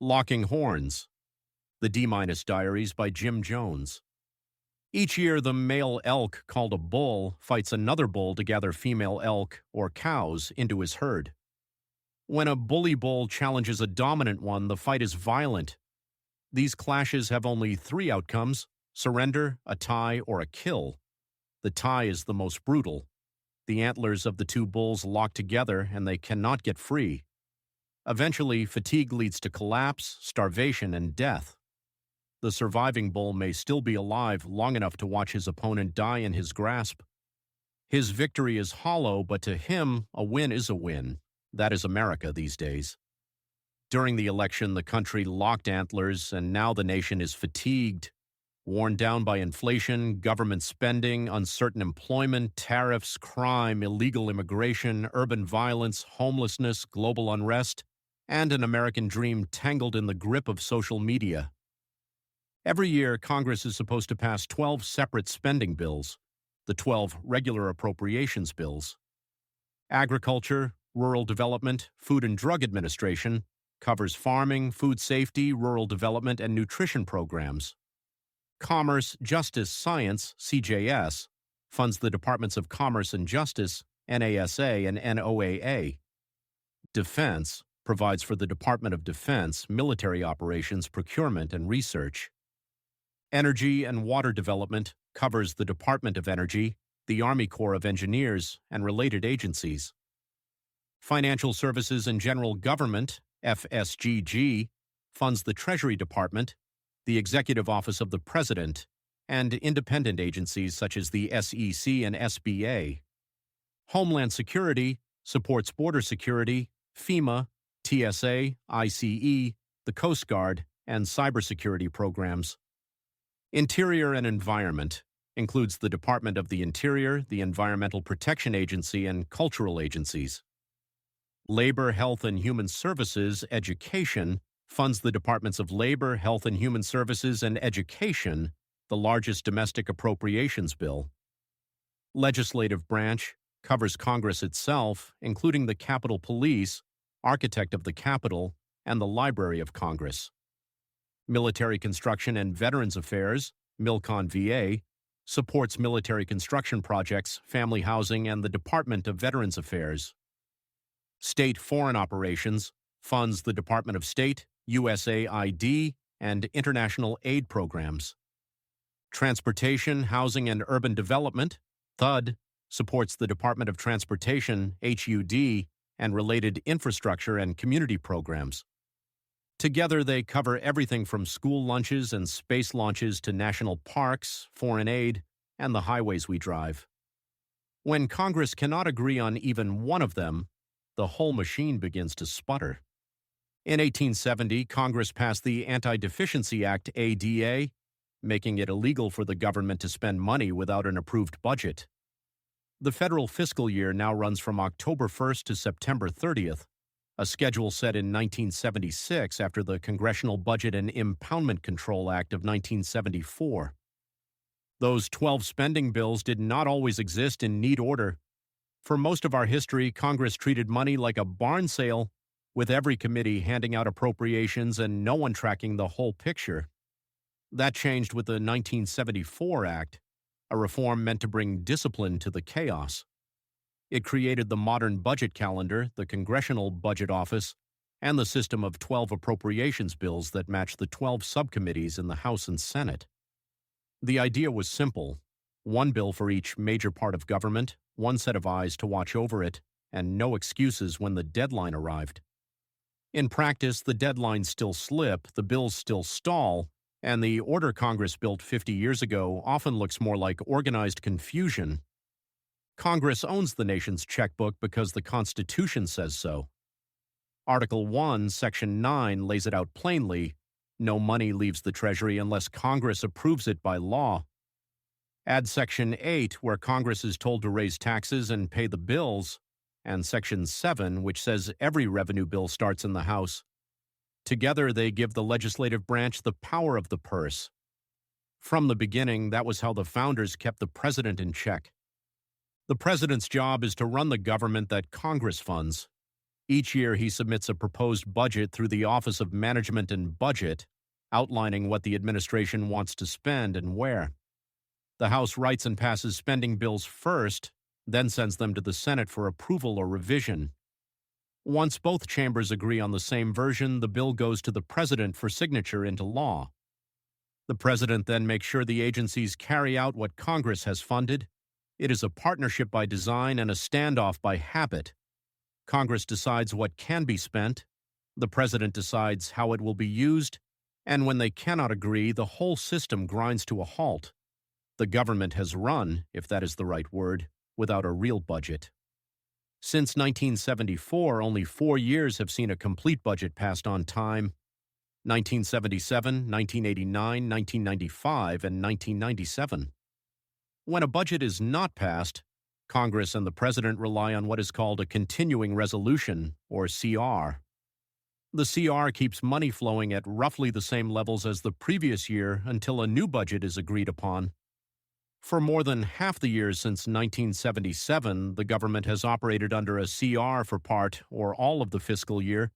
Locking Horns, The D-Minus Diaries by Jim Jones. Each year, the male elk, called a bull, fights another bull to gather female elk, or cows, into his herd. When a bully bull challenges a dominant one, the fight is violent. These clashes have only three outcomes: surrender, a tie, or a kill. The tie is the most brutal. The antlers of the two bulls lock together, and they cannot get free. Eventually, fatigue leads to collapse, starvation, and death. The surviving bull may still be alive long enough to watch his opponent die in his grasp. His victory is hollow, but to him, a win is a win. That is America these days. During the election, the country locked antlers, and now the nation is fatigued, worn down by inflation, government spending, uncertain employment, tariffs, crime, illegal immigration, urban violence, homelessness, global unrest, and an American dream tangled in the grip of social media. Every year, Congress is supposed to pass 12 separate spending bills, the 12 regular appropriations bills. Agriculture, Rural Development, Food and Drug Administration covers farming, food safety, rural development, and nutrition programs. Commerce, Justice, Science, CJS, funds the Departments of Commerce and Justice, NASA and NOAA. Defense provides for the Department of Defense, military operations, procurement, and research. Energy and Water Development covers the Department of Energy, the Army Corps of Engineers, and related agencies. Financial Services and General Government, FSGG, funds the Treasury Department, the Executive Office of the President, and independent agencies such as the SEC and SBA. Homeland Security supports border security, FEMA, TSA, ICE, the Coast Guard, and cybersecurity programs. Interior and Environment includes the Department of the Interior, the Environmental Protection Agency, and cultural agencies. Labor, Health and Human Services, Education funds the Departments of Labor, Health and Human Services, and Education, the largest domestic appropriations bill. Legislative Branch covers Congress itself, including the Capitol Police, Architect of the Capitol, and the Library of Congress. Military Construction and Veterans Affairs, MILCON VA, supports military construction projects, family housing, and the Department of Veterans Affairs. State Foreign Operations funds the Department of State, USAID, and international aid programs. Transportation, Housing, and Urban Development, THUD, supports the Department of Transportation, HUD, and related infrastructure and community programs. Together, they cover everything from school lunches and space launches to national parks, foreign aid, and the highways we drive. When Congress cannot agree on even one of them, the whole machine begins to sputter. In 1870, Congress passed the Anti-Deficiency Act, ADA, making it illegal for the government to spend money without an approved budget. The federal fiscal year now runs from October 1st to September 30th, a schedule set in 1976 after the Congressional Budget and Impoundment Control Act of 1974. Those 12 spending bills did not always exist in neat order. For most of our history, Congress treated money like a barn sale, with every committee handing out appropriations and no one tracking the whole picture. That changed with the 1974 Act, a reform meant to bring discipline to the chaos. It created the modern budget calendar, the Congressional Budget Office, and the system of 12 appropriations bills that match the 12 subcommittees in the House and Senate. The idea was simple: one bill for each major part of government, one set of eyes to watch over it, and no excuses when the deadline arrived. In practice, the deadlines still slip, the bills still stall, and the order Congress built 50 years ago often looks more like organized confusion. Congress owns the nation's checkbook because the Constitution says so. Article 1, Section 9 lays it out plainly: no money leaves the Treasury unless Congress approves it by law. Add Section 8, where Congress is told to raise taxes and pay the bills, and Section 7, which says every revenue bill starts in the House. Together, they give the legislative branch the power of the purse. From the beginning, that was how the founders kept the president in check. The president's job is to run the government that Congress funds. Each year, he submits a proposed budget through the Office of Management and Budget, outlining what the administration wants to spend and where. The House writes and passes spending bills first, then sends them to the Senate for approval or revision. Once both chambers agree on the same version, the bill goes to the president for signature into law. The president then makes sure the agencies carry out what Congress has funded. It is a partnership by design and a standoff by habit. Congress decides what can be spent, the president decides how it will be used, and when they cannot agree, the whole system grinds to a halt. The government has run, if that is the right word, without a real budget. Since 1974, only 4 years have seen a complete budget passed on time: 1977, 1989, 1995, and 1997. When a budget is not passed, Congress and the President rely on what is called a continuing resolution, or CR. The CR keeps money flowing at roughly the same levels as the previous year until a new budget is agreed upon. For more than half the years since 1977, the government has operated under a CR for part or all of the fiscal year,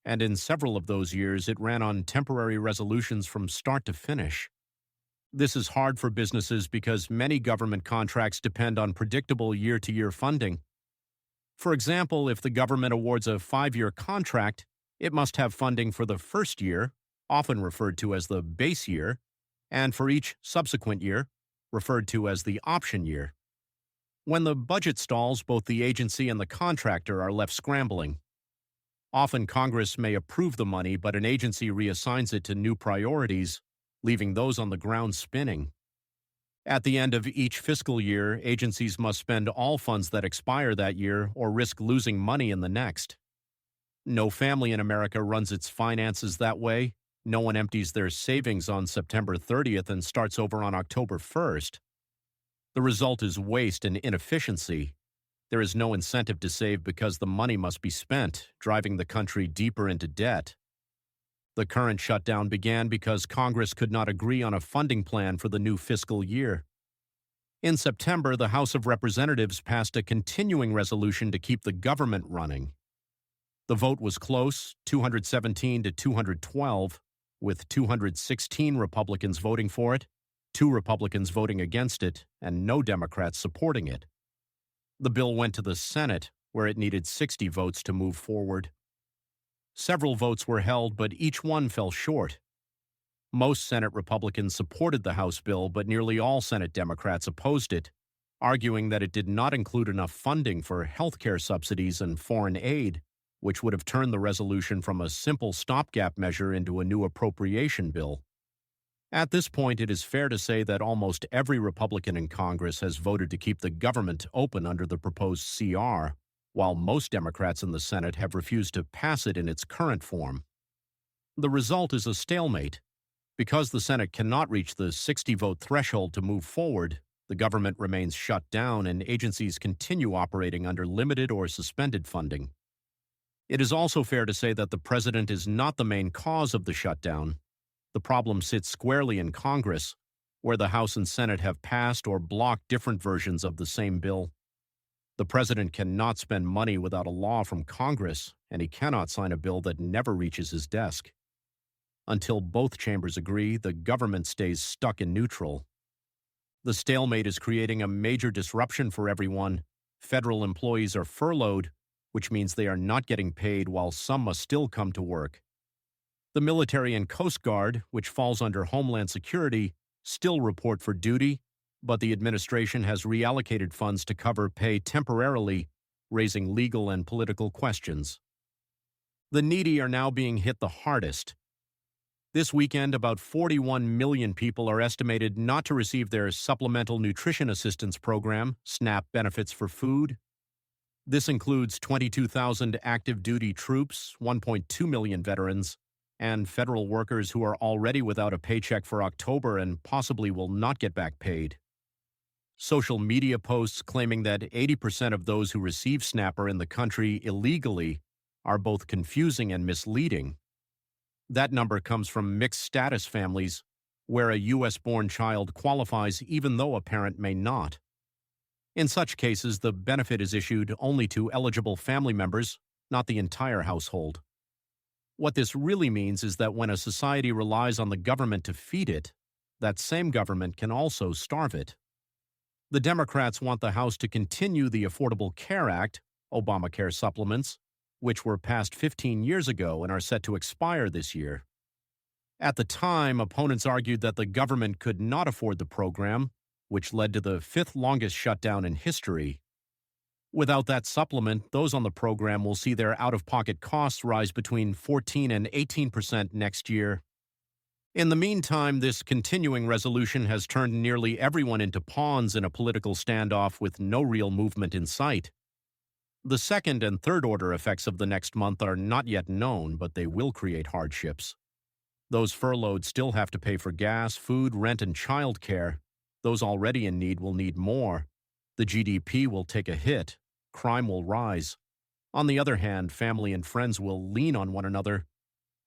and in several of those years it ran on temporary resolutions from start to finish. This is hard for businesses because many government contracts depend on predictable year-to-year funding. For example, if the government awards a 5-year contract, it must have funding for the first year, often referred to as the base year, and for each subsequent year, referred to as the option year. When the budget stalls, both the agency and the contractor are left scrambling. Often Congress may approve the money, but an agency reassigns it to new priorities, leaving those on the ground spinning. At the end of each fiscal year, agencies must spend all funds that expire that year or risk losing money in the next. No family in America runs its finances that way. No one empties their savings on September 30th and starts over on October 1st. The result is waste and inefficiency. There is no incentive to save because the money must be spent, driving the country deeper into debt. The current shutdown began because Congress could not agree on a funding plan for the new fiscal year. In September, the House of Representatives passed a continuing resolution to keep the government running. The vote was close, 217 to 212, with 216 Republicans voting for it, 2 Republicans voting against it, and no Democrats supporting it. The bill went to the Senate, where it needed 60 votes to move forward. Several votes were held, but each one fell short. Most Senate Republicans supported the House bill, but nearly all Senate Democrats opposed it, arguing that it did not include enough funding for health care subsidies and foreign aid, which would have turned the resolution from a simple stopgap measure into a new appropriation bill. At this point, it is fair to say that almost every Republican in Congress has voted to keep the government open under the proposed CR, while most Democrats in the Senate have refused to pass it in its current form. The result is a stalemate. Because the Senate cannot reach the 60-vote threshold to move forward, the government remains shut down and agencies continue operating under limited or suspended funding. It is also fair to say that the president is not the main cause of the shutdown. The problem sits squarely in Congress, where the House and Senate have passed or blocked different versions of the same bill. The president cannot spend money without a law from Congress, and he cannot sign a bill that never reaches his desk. Until both chambers agree, the government stays stuck in neutral. The stalemate is creating a major disruption for everyone. Federal employees are furloughed, which means they are not getting paid while some must still come to work. The military and Coast Guard, which falls under Homeland Security, still report for duty, but the administration has reallocated funds to cover pay temporarily, raising legal and political questions. The needy are now being hit the hardest. This weekend, about 41 million people are estimated not to receive their Supplemental Nutrition Assistance Program, SNAP benefits for food. This includes 22,000 active duty troops, 1.2 million veterans, and federal workers who are already without a paycheck for October and possibly will not get back paid. Social media posts claiming that 80% of those who receive SNAP are in the country illegally are both confusing and misleading. That number comes from mixed status families, where a U.S.-born child qualifies even though a parent may not. In such cases, the benefit is issued only to eligible family members, not the entire household. What this really means is that when a society relies on the government to feed it, that same government can also starve it. The Democrats want the House to continue the Affordable Care Act, Obamacare supplements, which were passed 15 years ago and are set to expire this year. At the time, opponents argued that the government could not afford the program, which led to the fifth longest shutdown in history. Without that supplement, those on the program will see their out-of-pocket costs rise between 14 and 18% next year. In the meantime, this continuing resolution has turned nearly everyone into pawns in a political standoff with no real movement in sight. The second and third order effects of the next month are not yet known, but they will create hardships. Those furloughed still have to pay for gas, food, rent, and childcare. Those already in need will need more. The GDP will take a hit. Crime will rise. On the other hand, family and friends will lean on one another.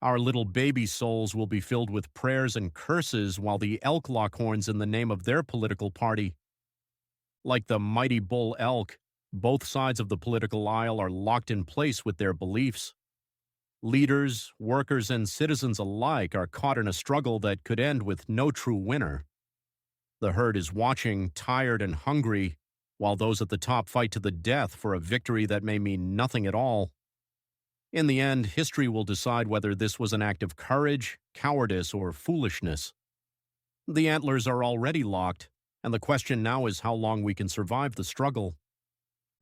Our little baby souls will be filled with prayers and curses while the elk lock horns in the name of their political party. Like the mighty bull elk, both sides of the political aisle are locked in place with their beliefs. Leaders, workers, and citizens alike are caught in a struggle that could end with no true winner. The herd is watching, tired and hungry, while those at the top fight to the death for a victory that may mean nothing at all. In the end, history will decide whether this was an act of courage, cowardice, or foolishness. The antlers are already locked, and the question now is how long we can survive the struggle.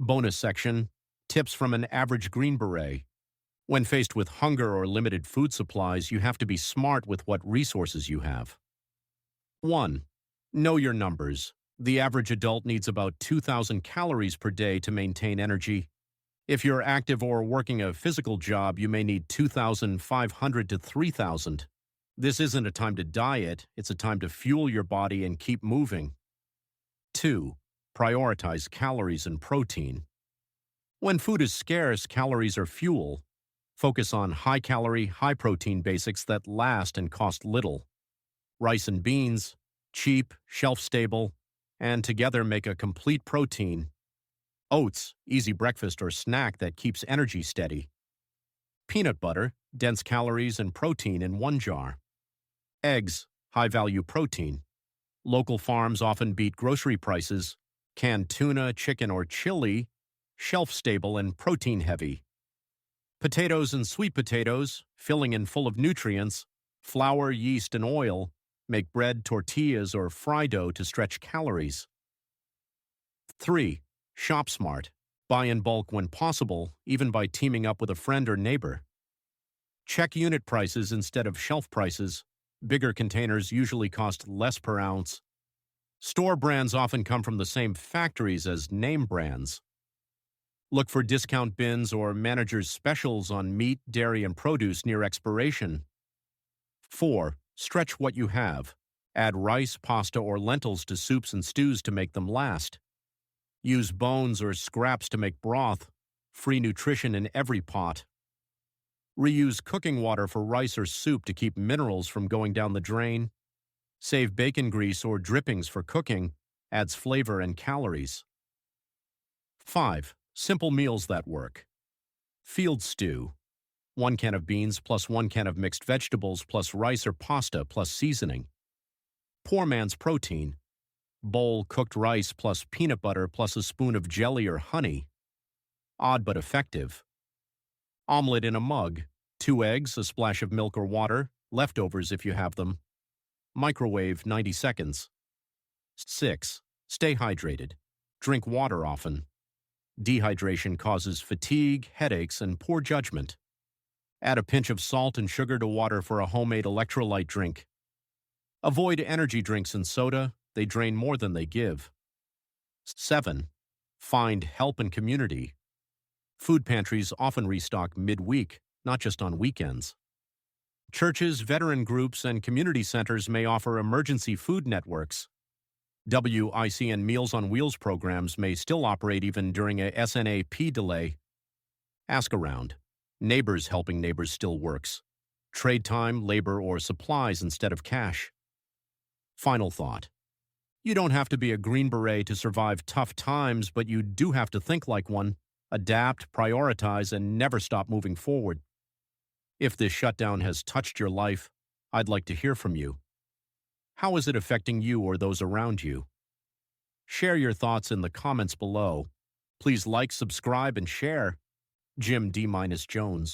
Bonus section: tips from an average Green Beret. When faced with hunger or limited food supplies, you have to be smart with what resources you have. 1. Know your numbers. The average adult needs about 2,000 calories per day to maintain energy. If you're active or working a physical job, you may need 2,500 to 3,000. This isn't a time to diet, it's a time to fuel your body and keep moving. 2. Prioritize calories and protein. When food is scarce, calories are fuel. Focus on high-calorie, high-protein basics that last and cost little. Rice and beans, cheap, shelf-stable, and together make a complete protein. Oats, easy breakfast or snack that keeps energy steady. Peanut butter, dense calories and protein in one jar. Eggs, high-value protein. Local farms often beat grocery prices. Canned tuna, chicken, or chili, shelf-stable and protein-heavy. Potatoes and sweet potatoes, filling and full of nutrients. Flour, yeast, and oil make bread, tortillas, or fry dough to stretch calories. 3. Shop smart. Buy in bulk when possible, even by teaming up with a friend or neighbor. Check unit prices instead of shelf prices. Bigger containers usually cost less per ounce. Store brands often come from the same factories as name brands. Look for discount bins or managers' specials on meat, dairy, and produce near expiration. 4. Stretch what you have. Add rice, pasta, or lentils to soups and stews to make them last. Use bones or scraps to make broth. Free nutrition in every pot. Reuse cooking water for rice or soup to keep minerals from going down the drain. Save bacon grease or drippings for cooking. Adds flavor and calories. 5. Simple meals that work. Field stew. 1 can of beans plus 1 can of mixed vegetables plus rice or pasta plus seasoning. Poor man's protein. Bowl cooked rice plus peanut butter plus a spoon of jelly or honey. Odd but effective. Omelet in a mug. 2 eggs, a splash of milk or water, leftovers if you have them. Microwave 90 seconds. 6. Stay hydrated. Drink water often. Dehydration causes fatigue, headaches, and poor judgment. Add a pinch of salt and sugar to water for a homemade electrolyte drink. Avoid energy drinks and soda. They drain more than they give. 7. Find help and community. Food pantries often restock midweek, not just on weekends. Churches, veteran groups, and community centers may offer emergency food networks. WICN Meals on Wheels programs may still operate even during a SNAP delay. Ask around. Neighbors helping neighbors still works. Trade time, labor, or supplies instead of cash. Final thought. You don't have to be a Green Beret to survive tough times, but you do have to think like one. adapt, prioritize, and never stop moving forward. If this shutdown has touched your life, I'd like to hear from you. How is it affecting you or those around you? Share your thoughts in the comments below. Please like, subscribe, and share. Jim D-Minus Jones.